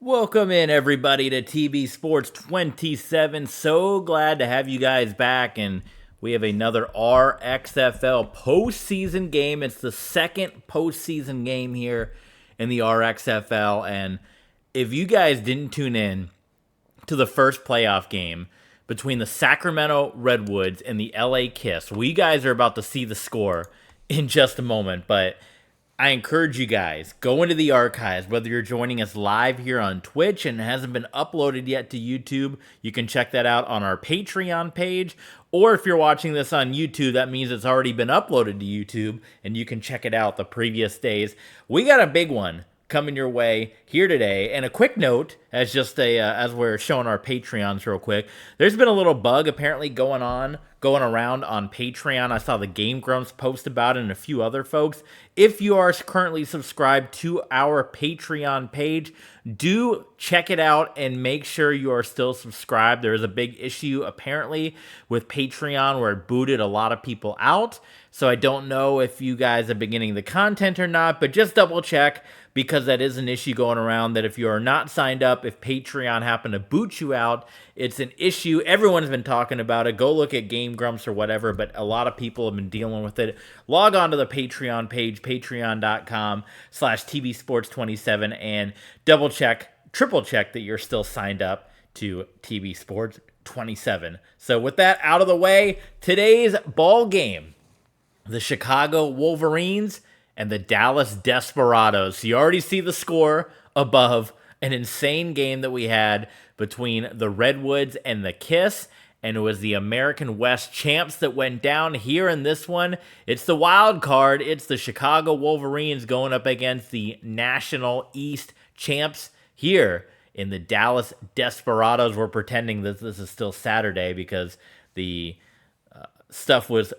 Welcome in, everybody, to TB Sports 27. So glad to have you guys back, and we have another RXFL postseason game. It's the second postseason game here in the RXFL, and if you guys didn't tune in to the first playoff game between the Sacramento Redwoods and the LA Kiss, we guys are about to see the score in just a moment, but I encourage you guys, go into the archives, whether you're joining us live here on Twitch and it hasn't been uploaded yet to YouTube, you can check that out on our Patreon page. Or if you're watching this on YouTube, that means it's already been uploaded to YouTube and you can check it out the previous days. We got a big one coming your way here today. And a quick note, as as we're showing our Patreons real quick, there's been a little bug apparently going around on Patreon. I saw the Game Grumps post about it and a few other folks. If you are currently subscribed to our Patreon page, do check it out and make sure you are still subscribed. There is a big issue apparently with Patreon where it booted a lot of people out. So I don't know if you guys have been getting the content or not, but just double check, because that is an issue going around that if you are not signed up, if Patreon happen to boot you out, it's an issue. Everyone's been talking about it. Go look at Game Grumps or whatever, but a lot of people have been dealing with it. Log on to the Patreon page, patreon.com/TBSports27, and double check, triple check that you're still signed up to TB Sports 27. So with that out of the way, today's ball game, the Chicago Wolverines and the Dallas Desperados. So you already see the score above. An insane game that we had between the Redwoods and the Kiss, and it was the American West champs that went down here in this one. It's the wild card. It's the Chicago Wolverines going up against the National East champs here in the Dallas Desperados. We're pretending that this is still Saturday because the stuff was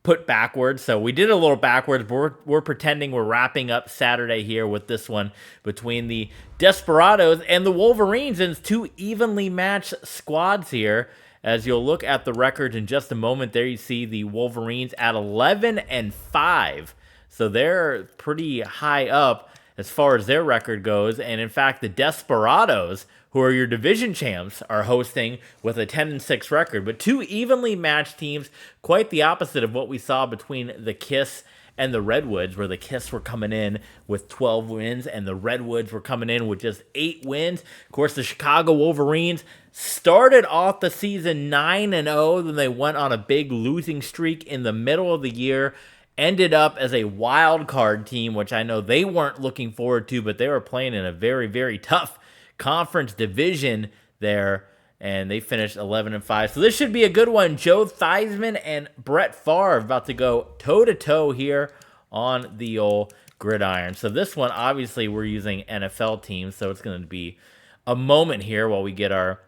put backwards. So we did a little backwards, but we're pretending we're wrapping up Saturday here with this one between the Desperados and the Wolverines. And it's two evenly matched squads here. As you'll look at the records in just a moment, there you see the Wolverines at 11-5. So they're pretty high up as far as their record goes. And in fact, the Desperados, who are your division champs, are hosting with a 10-6 record. But two evenly matched teams, quite the opposite of what we saw between the Kiss and the Redwoods, where the Kiss were coming in with 12 wins and the Redwoods were coming in with just 8 wins. Of course, the Chicago Wolverines started off the season 9-0, then they went on a big losing streak in the middle of the year, ended up as a wild card team, which I know they weren't looking forward to, but they were playing in a very, very tough conference division there, and they finished 11-5. So this should be a good one. Joe Theismann and Brett Favre about to go toe-to-toe here on the old gridiron. So this one, obviously, we're using NFL teams, so it's going to be a moment here while we get our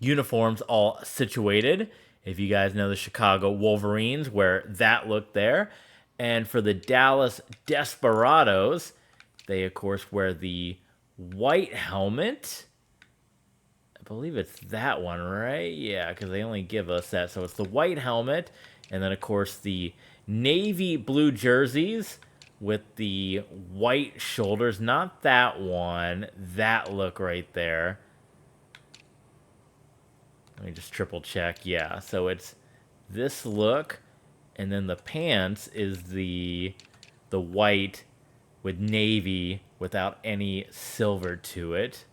uniforms all situated. If you guys know the Chicago Wolverines, where that looked there. And for the Dallas Desperados, they, of course, wear the white helmet. I believe it's that one, right? Yeah, because they only give us that. So it's the white helmet. And then, of course, the navy blue jerseys with the white shoulders. Not that one. That look right there. Let me just triple check. Yeah, so it's this look, and then the pants is the white with navy without any silver to it,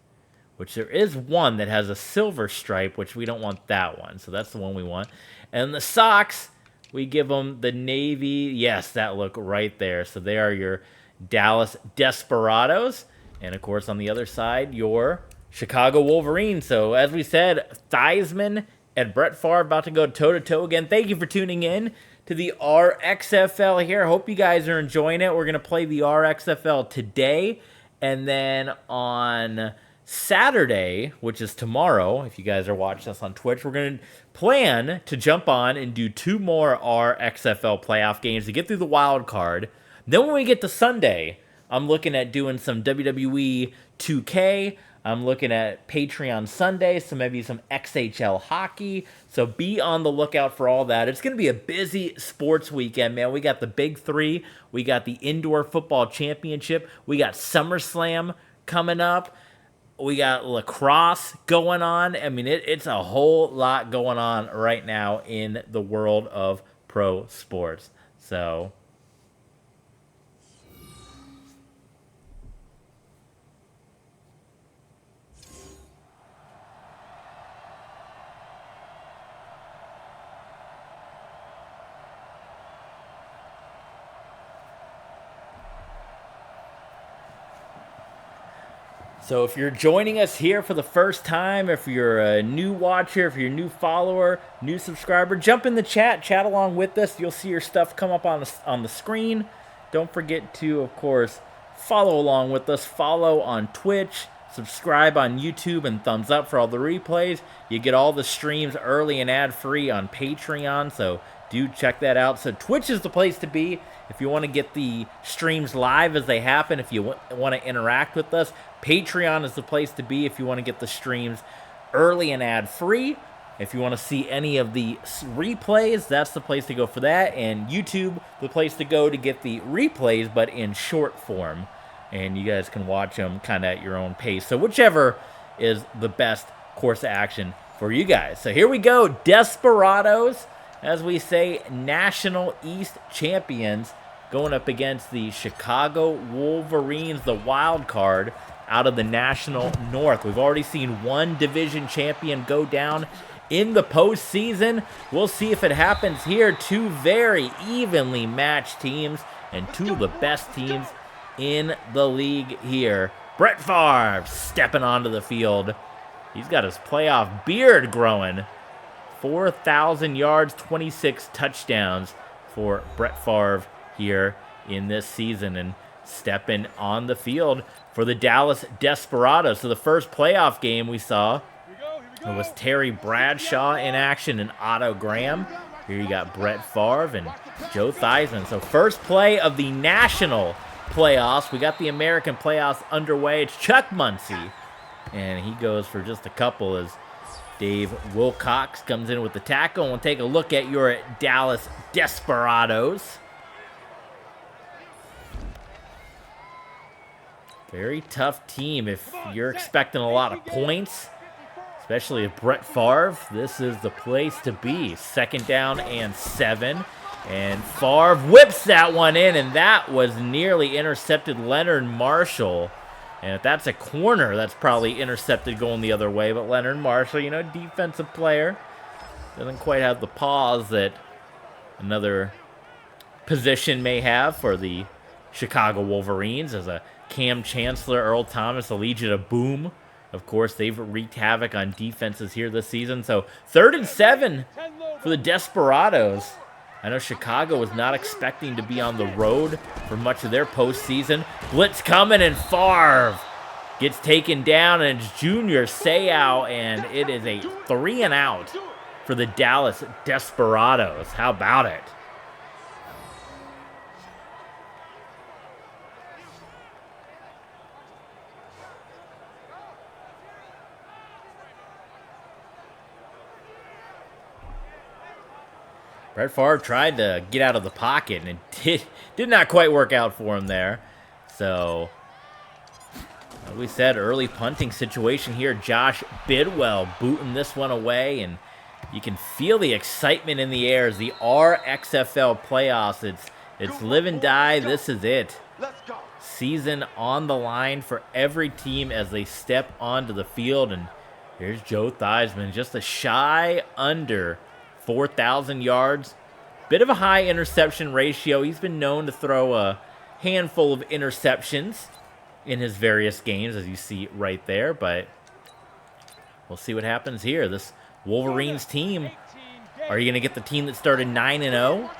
which there is one that has a silver stripe, which we don't want that one. So that's the one we want. And the socks, we give them the navy. Yes, that look right there. So they are your Dallas Desperados. And, of course, on the other side, your Chicago Wolverines. So, as we said, Theismann and Brett Favre about to go toe-to-toe again. Thank you for tuning in to the RXFL here. Hope you guys are enjoying it. We're going to play the RXFL today. And then on Saturday, which is tomorrow, if you guys are watching us on Twitch, we're going to plan to jump on and do 2 more RXFL playoff games to get through the wild card. Then when we get to Sunday, I'm looking at doing some WWE 2K. I'm looking at Patreon Sunday, so maybe some XHL hockey. So be on the lookout for all that. It's going to be a busy sports weekend, man. We got the Big Three. We got the Indoor Football Championship. We got SummerSlam coming up. We got lacrosse going on. I mean, it's a whole lot going on right now in the world of pro sports. So So if you're joining us here for the first time, if you're a new watcher, if you're a new follower, new subscriber, jump in the chat along with us. You'll see your stuff come up on the screen. Don't forget to, of course, follow along with us. Follow on Twitch, subscribe on YouTube, and thumbs up for all the replays. You get all the streams early and ad-free on Patreon, so do check that out. So Twitch is the place to be if you want to get the streams live as they happen, if you want to interact with us. Patreon is the place to be if you want to get the streams early and ad-free. If you want to see any of the replays, that's the place to go for that. And YouTube, the place to go to get the replays, but in short form. And you guys can watch them kind of at your own pace. So whichever is the best course of action for you guys. So here we go. Desperados, as we say, National East champions, going up against the Chicago Wolverines, the wild card out of the National North. We've already seen one division champion go down in the postseason. We'll see if it happens here. Two very evenly matched teams and two of the best teams in the league here. Brett Favre stepping onto the field. He's got his playoff beard growing. 4,000 yards, 26 touchdowns for Brett Favre here in this season, and stepping on the field for the Dallas Desperados. So the first playoff game we saw, it was Terry Bradshaw in action and Otto Graham. Here you got Brett Favre and Joe Theismann. So first play of the national playoffs. We got the American playoffs underway. It's Chuck Muncie, and he goes for just a couple as Dave Wilcox comes in with the tackle. And we'll take a look at your Dallas Desperados. Very tough team if you're expecting a lot of points, especially if Brett Favre. This is the place to be. Second down and 7. And Favre whips that one in, and that was nearly intercepted. Leonard Marshall. And if that's a corner, that's probably intercepted going the other way. But Leonard Marshall, you know, defensive player, doesn't quite have the pause that another position may have for the Chicago Wolverines, as a Cam Chancellor, Earl Thomas, a Legion of Boom. Of course, they've wreaked havoc on defenses here this season. So 3rd and 7 for the Desperados. I know Chicago was not expecting to be on the road for much of their postseason. Blitz coming, and Favre gets taken down, and it's Junior Seau, and it is a 3 and out for the Dallas Desperados. How about it? Brett Favre tried to get out of the pocket, and it did not quite work out for him there. So, like we said, early punting situation here. Josh Bidwell booting this one away, and you can feel the excitement in the air as the RXFL playoffs. It's live and die. This is it. Season on the line for every team as they step onto the field. And here's Joe Theismann, just a shy under 4,000 yards. Bit of a high interception ratio. He's been known to throw a handful of interceptions in his various games, as you see right there. But we'll see what happens here. This Wolverines team, are you going to get the team that started 9-0?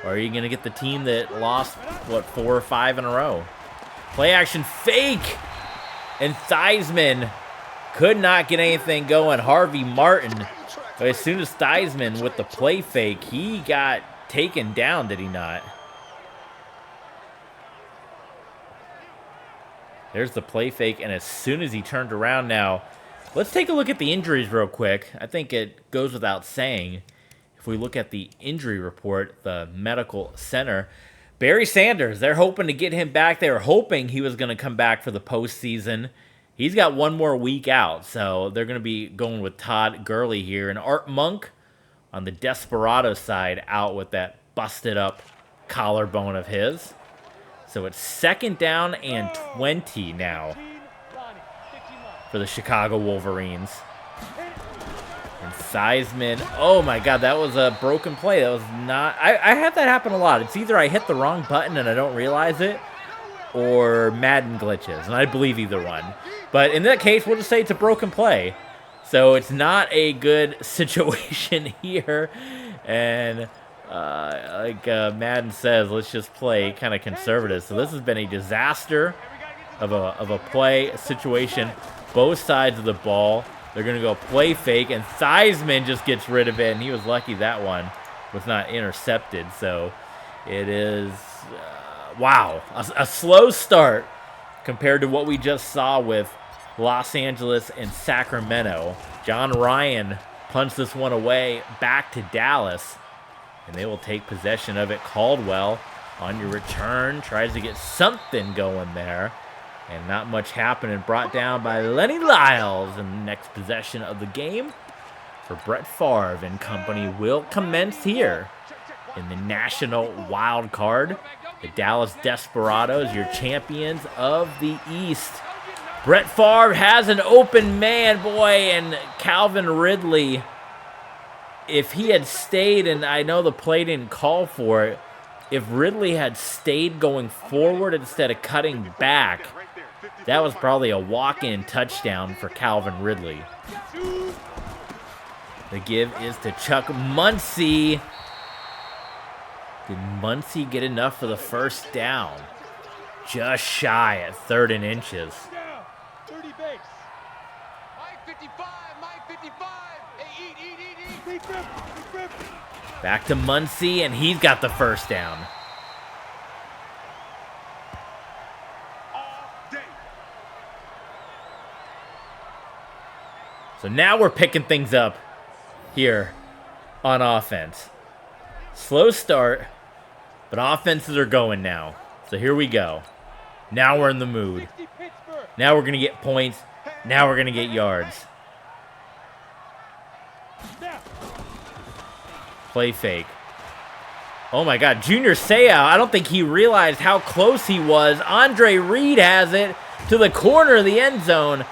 Or are you going to get the team that lost, 4 or 5 in a row? Play action fake. And Theismann could not get anything going. Harvey Martin, as soon as Theismann with the play fake, he got taken down, did he not? There's the play fake, and as soon as he turned around now, let's take a look at the injuries real quick. I think it goes without saying. If we look at the injury report, the medical center, Barry Sanders, they're hoping to get him back. They were hoping he was going to come back for the postseason. He's got one more week out, so they're going to be going with Todd Gurley here. And Art Monk on the Desperado side out with that busted up collarbone of his. So it's 2nd down and 20 now for the Chicago Wolverines. And Theismann, oh my God, that was a broken play. That was not, I have that happen a lot. It's either I hit the wrong button and I don't realize it, or Madden glitches, and I believe either one. But in that case, we'll just say it's a broken play. So it's not a good situation here. And like Madden says, let's just play kind of conservative. So this has been a disaster of a play situation. Both sides of the ball. They're going to go play fake, and Theismann just gets rid of it, and he was lucky that one was not intercepted. So it is, wow, a slow start compared to what we just saw with Los Angeles and Sacramento. John Ryan punched this one away back to Dallas, and they will take possession of it. Caldwell on your return tries to get something going there, and not much happening. Brought down by Lenny Lyles in the next possession of the game for Brett Favre and company will commence here in the National Wild Card. The Dallas Desperados, your champions of the East. Brett Favre has an open man, boy, and Calvin Ridley, if he had stayed, and I know the play didn't call for it, if Ridley had stayed going forward instead of cutting back, that was probably a walk-in touchdown for Calvin Ridley. The give is to Chuck Muncie. Did Muncie get enough for the first down? Just shy at 3rd and inches. Back to Muncie, and he's got the first down. So now we're picking things up here on offense. Slow start, but offenses are going now. So here we go. Now we're in the mood. Now we're going to get points. Now we're going to get yards. Play fake. Oh my God, Junior Seau, I don't think he realized how close he was. Andre Reed has it to the corner of the end zone.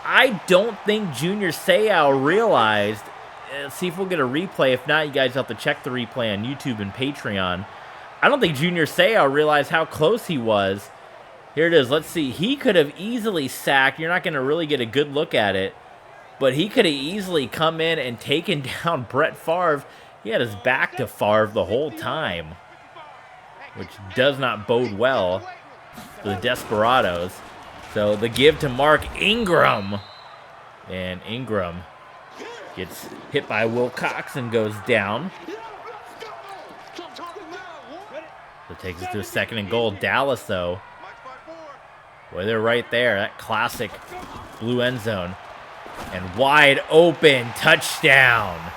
I don't think Junior Seau realized. Let's see if we'll get a replay. If not, you guys have to check the replay on YouTube and Patreon. I don't think Junior Seau realized how close he was. Here it is. Let's see. He could have easily sacked. You're not going to really get a good look at it. But he could have easily come in and taken down Brett Favre. He had his back to Favre the whole time, which does not bode well for the Desperados. So the give to Mark Ingram. And Ingram gets hit by Wilcox and goes down. So takes us to a 2nd and goal. Dallas, though, boy, they're right there. That classic blue end zone. And wide open touchdown.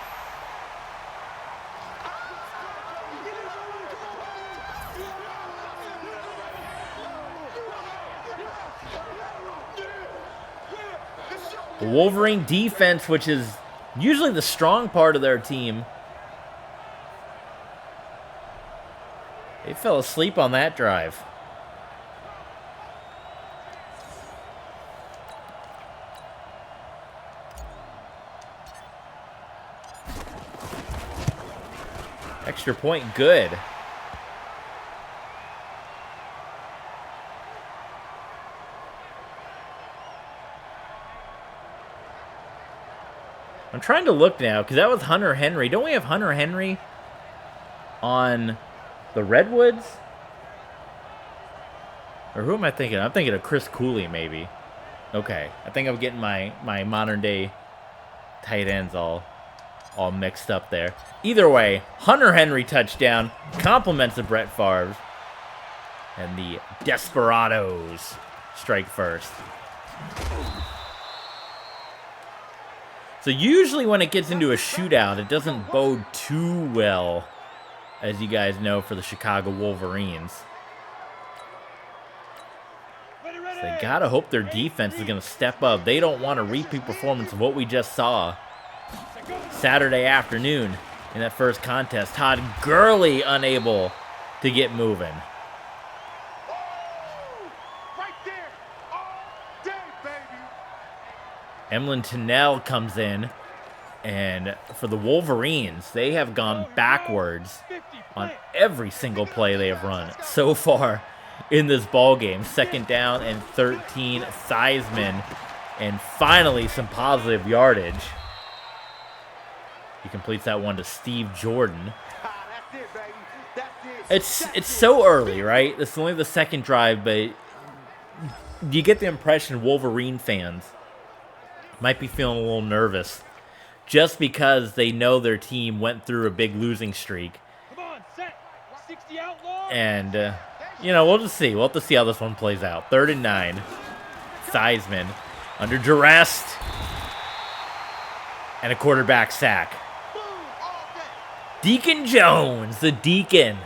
The Wolverine defense, which is usually the strong part of their team, they fell asleep on that drive. Extra point, good. I'm trying to look now, because that was Hunter Henry. Don't we have Hunter Henry on the Redwoods? Or who am I thinking? I'm thinking of Chris Cooley, maybe. Okay, I think I'm getting my modern-day tight ends all mixed up there. Either way, Hunter Henry touchdown, compliments of Brett Favre, and the Desperados strike first. So usually when it gets into a shootout, it doesn't bode too well, as you guys know, for the Chicago Wolverines. So they got to hope their defense is going to step up. They don't want a repeat performance of what we just saw Saturday afternoon in that first contest. Todd Gurley unable to get moving. Emlyn Tunnell comes in, and for the Wolverines, they have gone backwards on every single play they have run so far in this ball game. 2nd down and 13, Theismann, and finally some positive yardage. He completes that one to Steve Jordan. It's so early, right? This is only the 2nd drive, but you get the impression Wolverine fans might be feeling a little nervous just because they know their team went through a big losing streak. And, you know, we'll just see. We'll have to see how this one plays out. 3rd and 9. Theismann under duress. And a quarterback sack. Deacon Jones, the Deacon.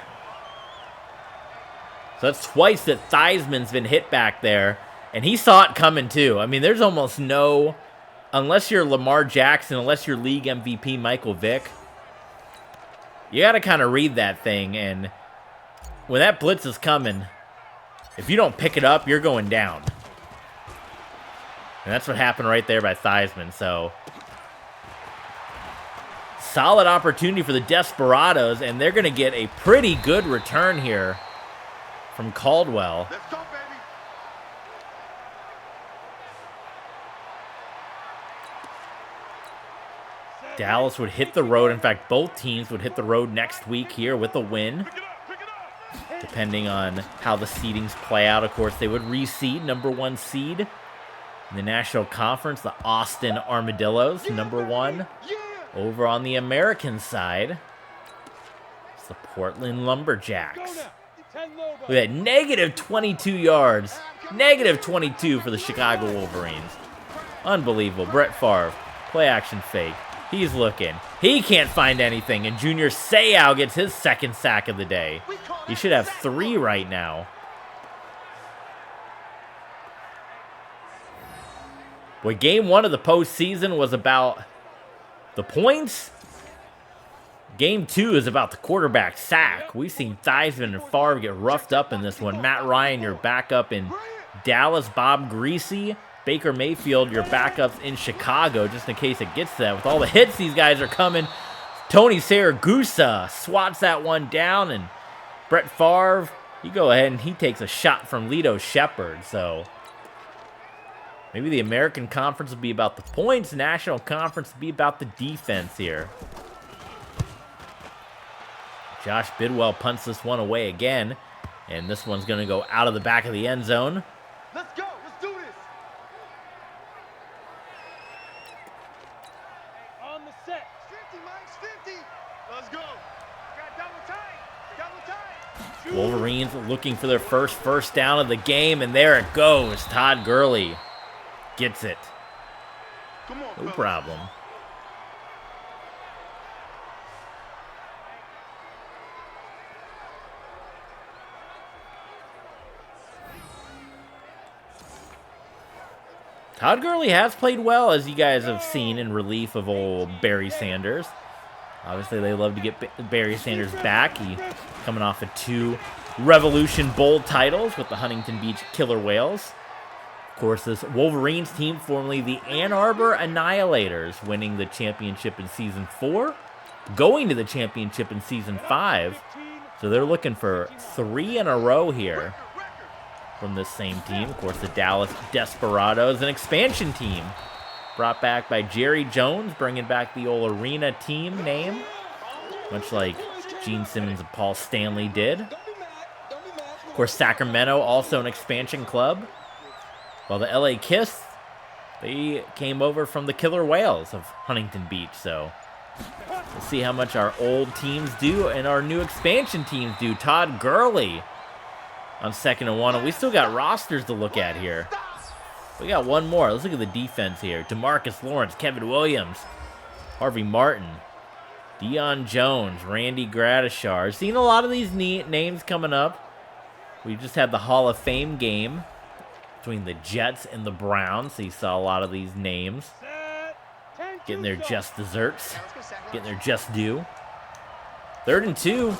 So that's twice that Theismann's been hit back there. And he saw it coming too. I mean, there's almost no... Unless you're Lamar Jackson, unless you're league MVP Michael Vick, you got to kind of read that thing. And when that blitz is coming, if you don't pick it up, you're going down. And that's what happened right there by Theismann. So, solid opportunity for the Desperados, and they're going to get a pretty good return here from Caldwell. Let's go, baby. Dallas would hit the road. In fact, both teams would hit the road next week here with a win. Depending on how the seedings play out, of course, they would reseed #1 seed in the National Conference, the Austin Armadillos, #1. Over on the American side, it's the Portland Lumberjacks. Look at that, negative 22 yards. Negative 22 for the Chicago Wolverines. Unbelievable. Brett Favre, play action fake. He's looking. He can't find anything, and Junior Seau gets his 2nd sack of the day. He should have 3 right now. Boy, game 1 of the postseason was about the points. Game 2 is about the quarterback sack. We've seen Theismann and Favre get roughed up in this one. Matt Ryan, your backup in Dallas. Bob Greasy, Baker Mayfield, your backups in Chicago, just in case it gets to that. With all the hits these guys are coming, Tony Saragusa swats that one down, and Brett Favre, you go ahead and he takes a shot from Lito Shepherd. So maybe the American Conference will be about the points, National Conference will be about the defense here. Josh Bidwell punts this one away again, and this one's going to go out of the back of the end zone. Let's go. Let's do this. On the set. 50, Mike. 50. Let's go. Got double time. Double time. Wolverines looking for their first down of the game, and there it goes. Todd Gurley gets it. Come on, No fellas. problem. Todd Gurley has played well, as you guys have seen, in relief of old Barry Sanders. Obviously, they love to get Barry Sanders back. He coming off of 2 Revolution Bowl titles with the Huntington Beach Killer Whales. Of course, this Wolverines team, formerly the Ann Arbor Annihilators, winning the championship in Season 4, going to the championship in Season 5. So they're looking for 3 in a row here from this same team. Of course, the Dallas Desperados, an expansion team brought back by Jerry Jones, bringing back the old arena team name, much like Gene Simmons and Paul Stanley did. Of course, Sacramento, also an expansion club, while the LA Kiss, they came over from the Killer Whales of Huntington Beach. So we'll see how much our old teams do and our new expansion teams do. Todd Gurley on 2nd and 1, and we still got rosters to look at here. We got one more. Let's look at the defense here. DeMarcus Lawrence, Kevin Williams, Harvey Martin, Deion Jones, Randy Gradishar. Seen a lot of these names coming up. We just had the Hall of Fame game between the Jets and the Browns. So you saw a lot of these names getting their just desserts, getting their just due. 3rd and 2.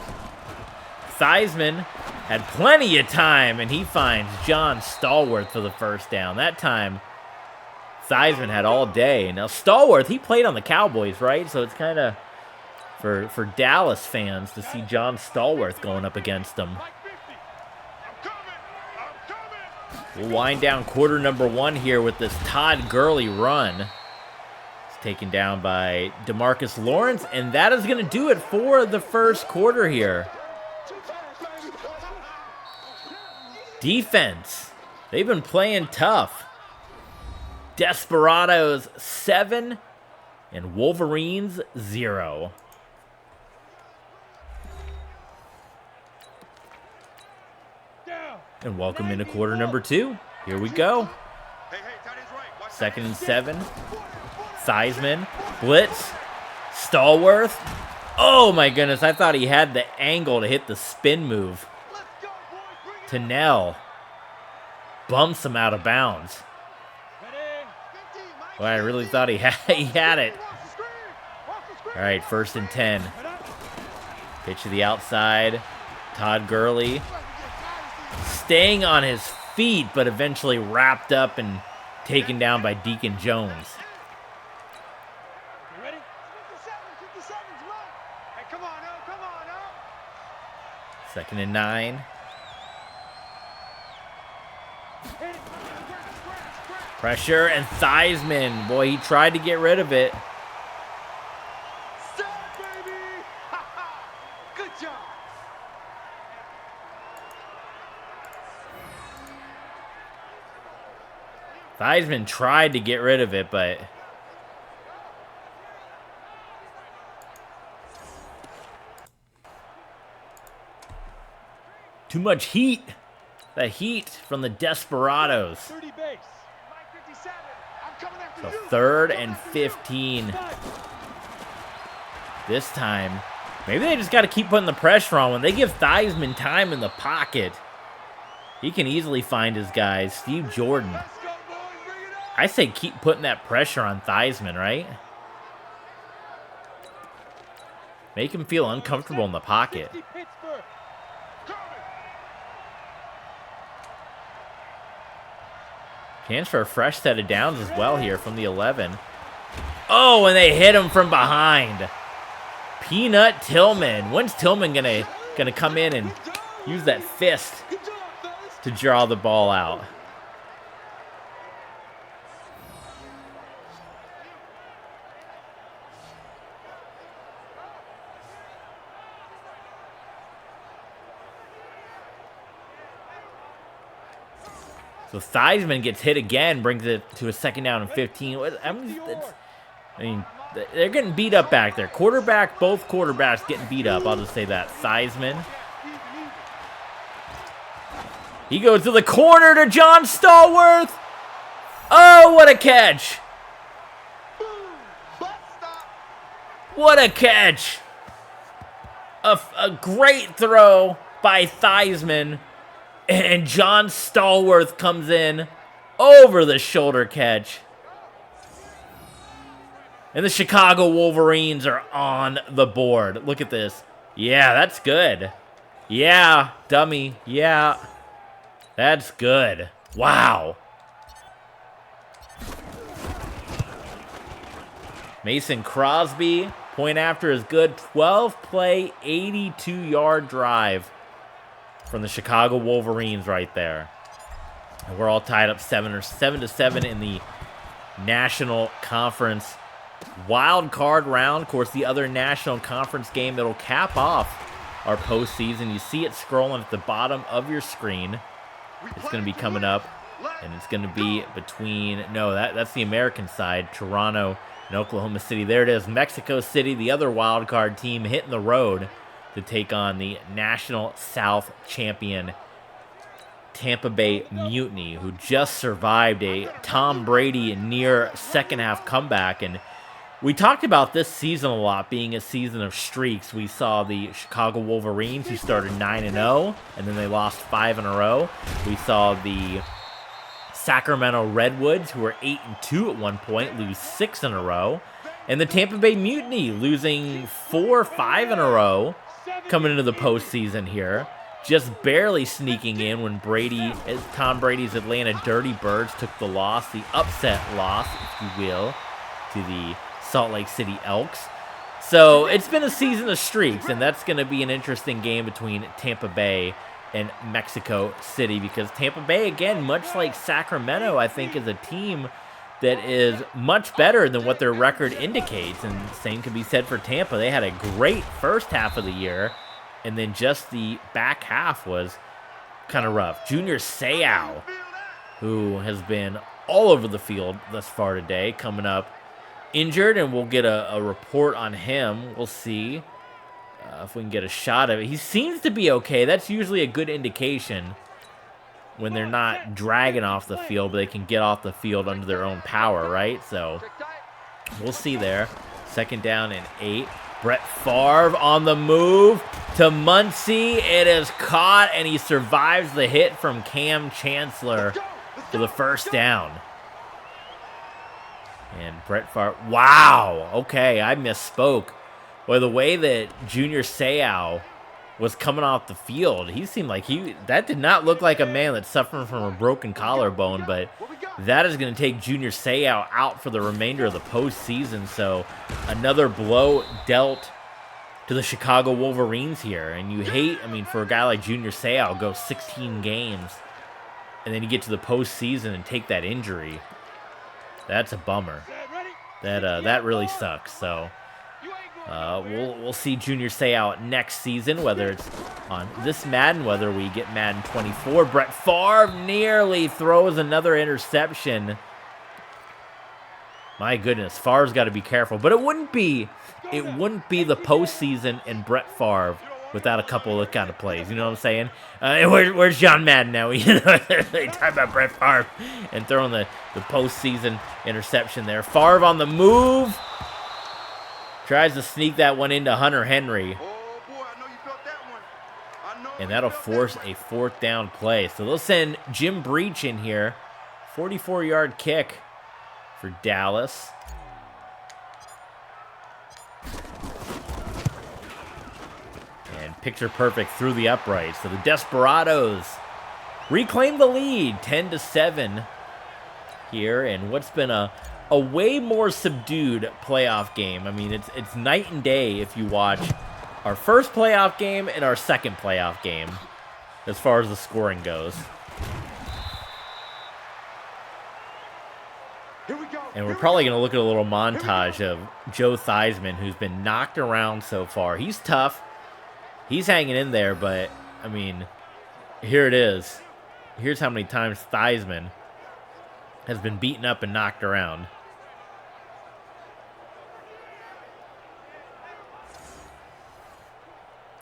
Theismann had plenty of time, and he finds John Stallworth for the first down. That time, Theismann had all day. Now, Stallworth, he played on the Cowboys, right? So it's kind of for Dallas fans to see John Stallworth going up against them. We'll wind down quarter number 1 here with this Todd Gurley run. It's taken down by DeMarcus Lawrence, and that is going to do it for the first quarter here. Defense, they've been playing tough. Desperados 7 and Wolverines 0. And welcome into quarter number 2. Here we go. 2nd and 7. Theismann, blitz, Stallworth. Oh my goodness, I thought he had the angle to hit the spin move. Tennell bumps him out of bounds. Well, I really thought he had it. All right, 1st and 10. Pitch to the outside. Todd Gurley staying on his feet, but eventually wrapped up and taken down by Deacon Jones. Second and 9. Pressure, and Theismann, boy, he tried to get rid of it. Good job. Theismann tried to get rid of it, but too much heat. The heat from the Desperados. 30 base. So 3rd and 15. This time, maybe they just got to keep putting the pressure on. When they give Theismann time in the pocket, he can easily find his guys. Steve Jordan. I say keep putting that pressure on Theismann, right? Make him feel uncomfortable in the pocket. Chance for a fresh set of downs as well here from the 11. Oh, and they hit him from behind. Peanut Tillman. When's Tillman gonna come in and use that fist to draw the ball out? So Theismann gets hit again, brings it to a 2nd down and 15. I mean, they're getting beat up back there. Both quarterbacks getting beat up. I'll just say that. Theismann. He goes to the corner to John Stallworth. Oh, what a catch. What a catch. A great throw by Theismann. And John Stallworth comes in over the shoulder catch. And the Chicago Wolverines are on the board. Look at this. Yeah, that's good. Yeah, dummy. Yeah, that's good. Wow. Mason Crosby, point after is good. 12-play, 82-yard drive from the Chicago Wolverines right there. And we're all tied up 7-7 in the National Conference Wild Card round. Of course, the other National Conference game that'll cap off our postseason. You see it scrolling at the bottom of your screen. It's going to be coming up, and it's going to be between, no, that's the American side, Toronto and Oklahoma City. There it is, Mexico City, the other wild card team hitting the road to take on the National South champion Tampa Bay Mutiny, who just survived a Tom Brady near second half comeback. And we talked about this season a lot being a season of streaks. We saw the Chicago Wolverines, who started 9-0, and then they lost 5 in a row. We saw the Sacramento Redwoods, who were 8-2 at one point, lose 6 in a row. And the Tampa Bay Mutiny losing 4 or 5 in a row coming into the postseason here. Just barely sneaking in when Tom Brady's Atlanta Dirty Birds took the loss, the upset loss, if you will, to the Salt Lake City Elks. So it's been a season of streaks, and that's going to be an interesting game between Tampa Bay and Mexico City, because Tampa Bay, again, much like Sacramento, I think is a team that is much better than what their record indicates, and the same can be said for Tampa. They had a great first half of the year, and then just the back half was kind of rough. Junior Seau, who has been all over the field thus far today, coming up injured, and we'll get a report on him. We'll see if we can get a shot of it. He seems to be okay. That's usually a good indication when they're not dragging off the field, but they can get off the field under their own power, right? So we'll see there. 2nd down and 8. Brett Favre on the move to Muncie. It is caught, and he survives the hit from Cam Chancellor for the first down. And Brett Favre, wow, okay, I misspoke. Well, the way that Junior Seau was coming off the field, he seemed like that did not look like a man that's suffering from a broken collarbone, but that is going to take Junior Seau out for the remainder of the postseason. So another blow dealt to the Chicago Wolverines here. And you hate, for a guy like Junior Seau, go 16 games, and then you get to the postseason and take that injury. That's a bummer. That really sucks. So we'll see Junior Seau next season, whether it's on this Madden, whether we get Madden 24. Brett Favre nearly throws another interception. My goodness, Favre's got to be careful. But it wouldn't be the postseason and Brett Favre without a couple of kind of plays. You know what I'm saying? Where's John Madden now? They talk about Brett Favre and throwing the postseason interception there. Favre on the move. Tries to sneak that one into Hunter Henry. And that'll force a 4th down play. So they'll send Jim Breach in here. 44-yard kick for Dallas. And picture perfect through the uprights. So the Desperados reclaim the lead 10-7 here. And what's been a way more subdued playoff game. It's night and day if you watch our first playoff game and our second playoff game as far as the scoring goes. And we're probably going to look at a little montage of Joe Theismann, who's been knocked around so far. He's tough. He's hanging in there, but, here it is. Here's how many times Theismann has been beaten up and knocked around.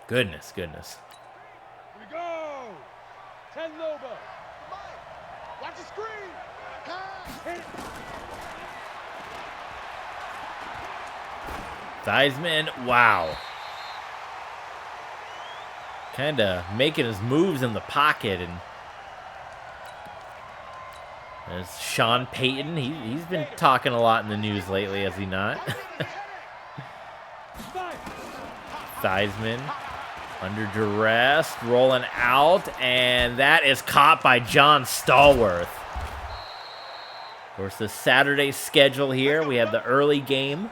Goodness. Here we go. 10 Loba. Watch the screen. Theismann, wow. Kind of making his moves in the pocket. And there's Sean Payton. He's been talking a lot in the news lately, has he not? Theismann under duress, rolling out, and that is caught by John Stallworth. Of course, the Saturday schedule here, we have the early game,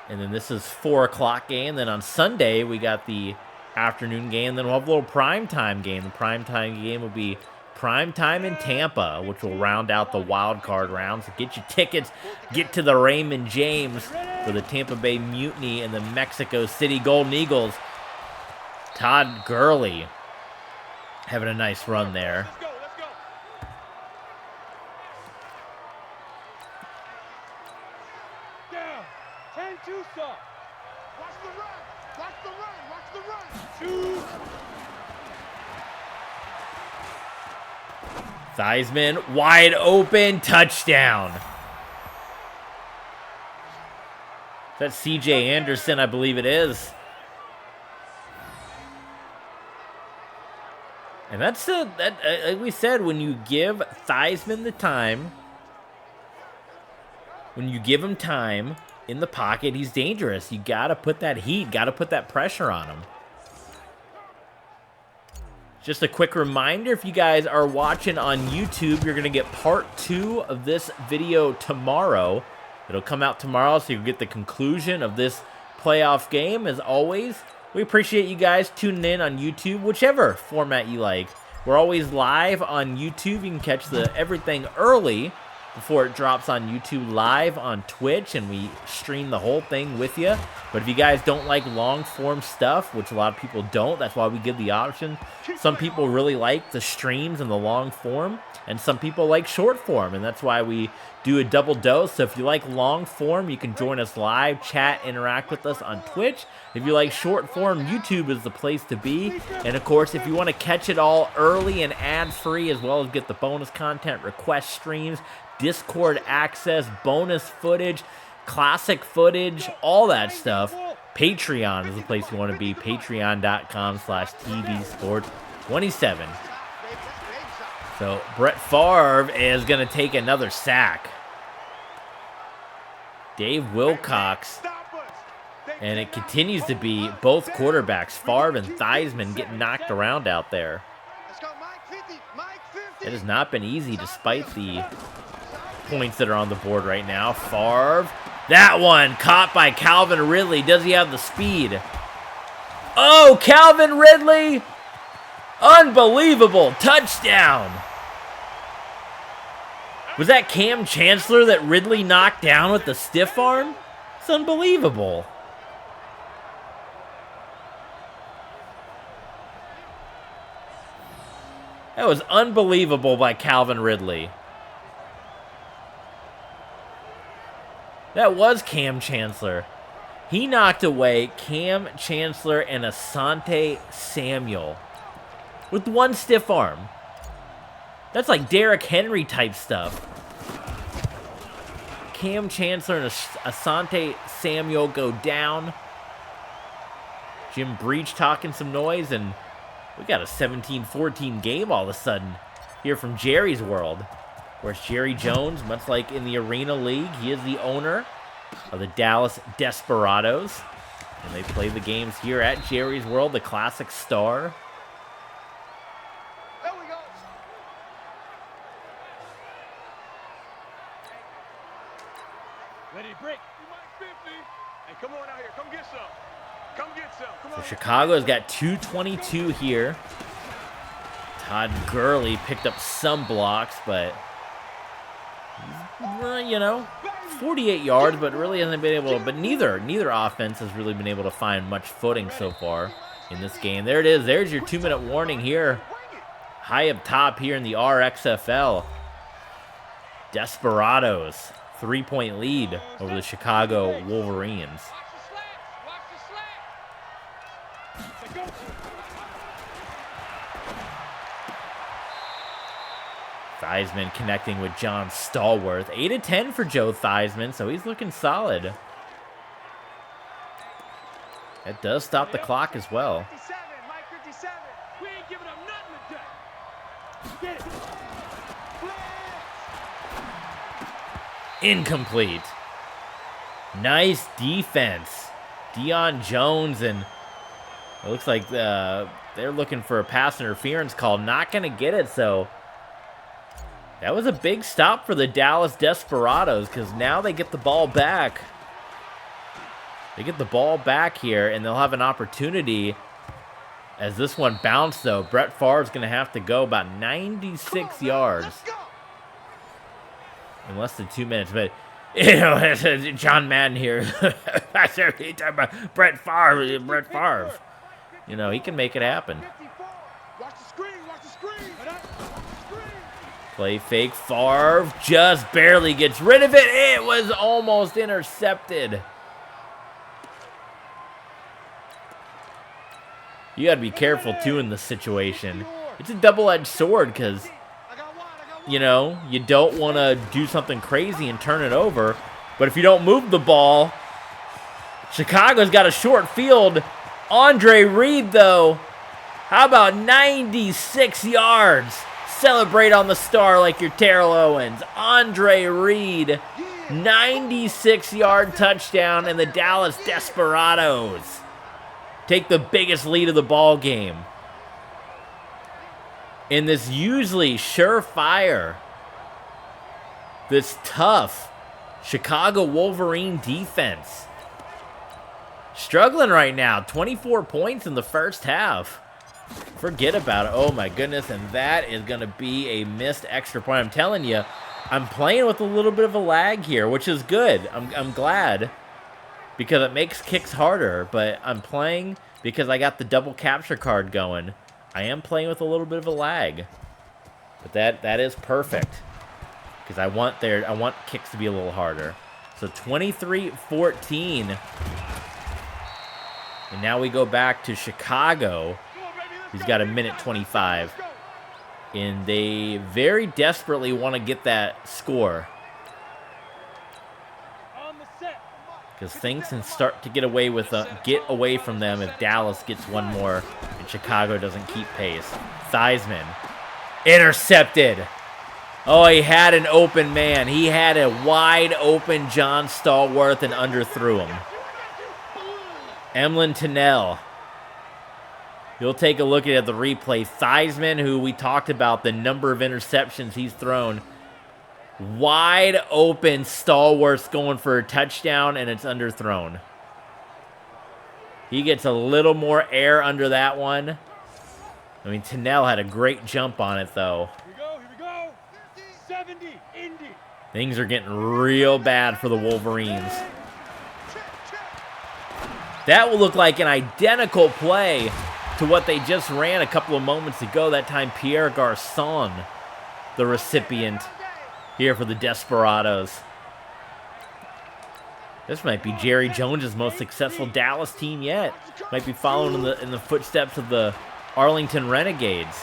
and then this is 4 o'clock game. Then on Sunday, we got the afternoon game. Then we'll have a little primetime game. The primetime game will be primetime in Tampa, which will round out the wild card round. So get your tickets, get to the Raymond James for the Tampa Bay Mutiny and the Mexico City Golden Eagles. Todd Gurley having a nice run there. Let's go. Down. 10-2 stop. Watch the run. Theismann wide open, touchdown. That's C.J. Anderson, I believe it is. And that's like we said, when you give Theismann the time, when you give him time in the pocket, he's dangerous. You got to put that heat, got to put that pressure on him. Just a quick reminder, if you guys are watching on YouTube, you're going to get part 2 of this video tomorrow. It'll come out tomorrow, so you'll get the conclusion of this playoff game. As always, we appreciate you guys tuning in on YouTube, whichever format you like. We're always live on YouTube. You can catch everything early before it drops on YouTube live on Twitch, and we stream the whole thing with you. But if you guys don't like long-form stuff, which a lot of people don't, that's why we give the option. Some people really like the streams and the long form, and some people like short form, and that's why we do a double dose. So if you like long form, you can join us live, chat, interact with us on Twitch. If you like short form, YouTube is the place to be. And of course, if you want to catch it all early and ad-free, as well as get the bonus content, request streams, Discord access, bonus footage, classic footage, all that stuff, Patreon is the place you want to be. Patreon.com/TVSports27. So Brett Favre is going to take another sack. Dave Wilcox. And it continues to be both quarterbacks, Favre and Theismann, getting knocked around out there. It has not been easy despite the points that are on the board right now. Favre. That one caught by Calvin Ridley. Does he have the speed? Oh, Calvin Ridley. Unbelievable. Touchdown. Was that Cam Chancellor that Ridley knocked down with the stiff arm? It's unbelievable. That was unbelievable by Calvin Ridley. That was Cam Chancellor. He knocked away Cam Chancellor and Asante Samuel with one stiff arm. That's like Derrick Henry type stuff. Cam Chancellor and Asante Samuel go down. Jim Breach talking some noise, and we got a 17-14 game all of a sudden here from Jerry's world. Of course, Jerry Jones, much like in the Arena League, he is the owner of the Dallas Desperados. And they play the games here at Jerry's World, the Classic Star. There we go. Ready to break. You might 50. Hey, come on out here. Come get some. Come get some. Come on. So Chicago's got 222 here. Todd Gurley picked up some blocks, but you know, 48 yards, but really hasn't been able to, but neither offense has really been able to find much footing so far in this game. There it is. There's your 2-minute warning here. High up top here in the RXFL. Desperados, 3-point lead over the Chicago Wolverines. Theismann connecting with John Stallworth. 8-10 for Joe Theismann, so he's looking solid. That does stop the clock as well. 57, Mike 57. We ain't giving up nothing today. Incomplete. Nice defense. Deion Jones, and it looks like they're looking for a pass interference call. Not going to get it, so that was a big stop for the Dallas Desperados, because now they get the ball back. They get the ball back here, and they'll have an opportunity as this one bounced, though. Brett Favre's going to have to go about 96 yards in less than 2 minutes. But, you know, John Madden here. Brett Favre. You know, he can make it happen. Watch the screen. Watch the screen. Play fake. Favre just barely gets rid of it. It was almost intercepted. You got to be careful, too, in this situation. It's a double-edged sword because, you know, you don't want to do something crazy and turn it over. But if you don't move the ball, Chicago's got a short field. Andre Reed, though, How about 96 yards? Celebrate on the star like you're Terrell Owens. Andre Reed, 96-yard touchdown, and the Dallas Desperados take the biggest lead of the ball game in this usually surefire, this tough Chicago Wolverine defense. Struggling right now, 24 points in the first half. Forget about it. Oh my goodness, and that is going to be a missed extra point. I'm telling you, I'm playing with a little bit of a lag here, which is good. I'm glad, because it makes kicks harder, but I'm playing because I got the double capture card going. I am playing with a little bit of a lag, but that is perfect, because I want kicks to be a little harder. So 23-14, and now we go back to Chicago. He's got a minute 25, and they very desperately want to get that score, because things can start to get away from them if Dallas gets one more and Chicago doesn't keep pace. Theismann intercepted. Oh, he had an open man. He had a wide open John Stallworth and underthrew him. Emlyn Tunnell. You'll take a look at the replay. Theismann, who we talked about, the number of interceptions he's thrown. Wide open Stallworth going for a touchdown, and it's underthrown. He gets a little more air under that one. I mean, Tunnell had a great jump on it, though. Here we go. 70, Indy. Things are getting real bad for the Wolverines. That will look like an identical play to what they just ran a couple of moments ago. That time, Pierre Garçon, the recipient here for the Desperados. This might be Jerry Jones' most successful Dallas team yet. Might be following in the footsteps of the Arlington Renegades.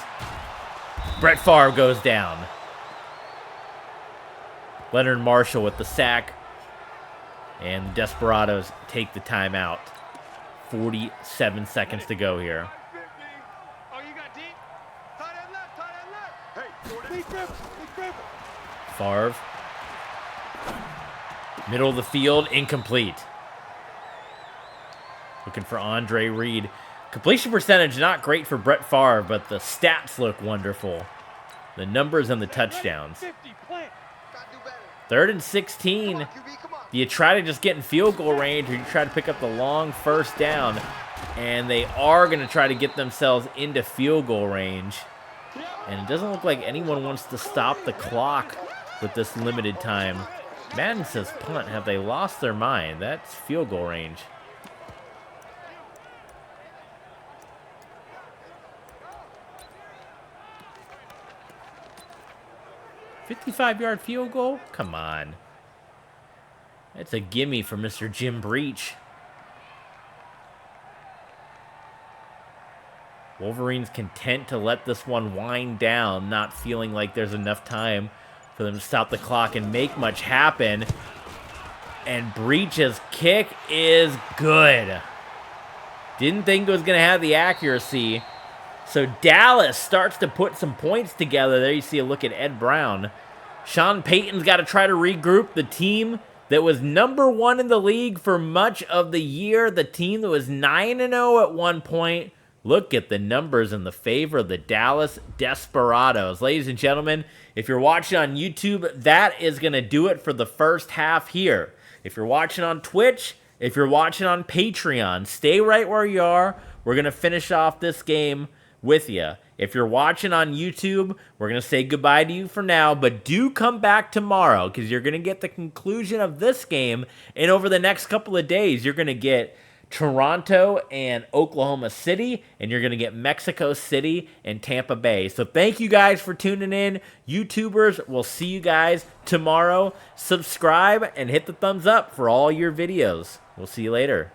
Brett Favre goes down. Leonard Marshall with the sack. And the Desperados take the timeout. 47 seconds to go here. Favre. Middle of the field, incomplete. Looking for Andre Reed. Completion percentage not great for Brett Favre, but the stats look wonderful. The numbers and the touchdowns. 3rd and 16. Do you try to just get in field goal range, or you try to pick up the long first down? And they are going to try to get themselves into field goal range. And it doesn't look like anyone wants to stop the clock with this limited time. Madden says punt. Have they lost their mind? That's field goal range. $55-yard field goal? Come on. It's a gimme for Mr. Jim Breach. Wolverines content to let this one wind down, not feeling like there's enough time for them to stop the clock and make much happen. And Breach's kick is good. Didn't think it was going to have the accuracy. So Dallas starts to put some points together. There you see a look at Ed Brown. Sean Payton's got to try to regroup the team that was #1 in the league for much of the year. The team that was 9-0 at one point. Look at the numbers in the favor of the Dallas Desperados. Ladies and gentlemen, if you're watching on YouTube, that is going to do it for the first half here. If you're watching on Twitch, if you're watching on Patreon, stay right where you are. We're going to finish off this game with you. If you're watching on YouTube, we're going to say goodbye to you for now, but do come back tomorrow, because you're going to get the conclusion of this game, and over the next couple of days, you're going to get Toronto and Oklahoma City, and you're going to get Mexico City and Tampa Bay. So thank you guys for tuning in. YouTubers, we'll see you guys tomorrow. Subscribe and hit the thumbs up for all your videos. We'll see you later.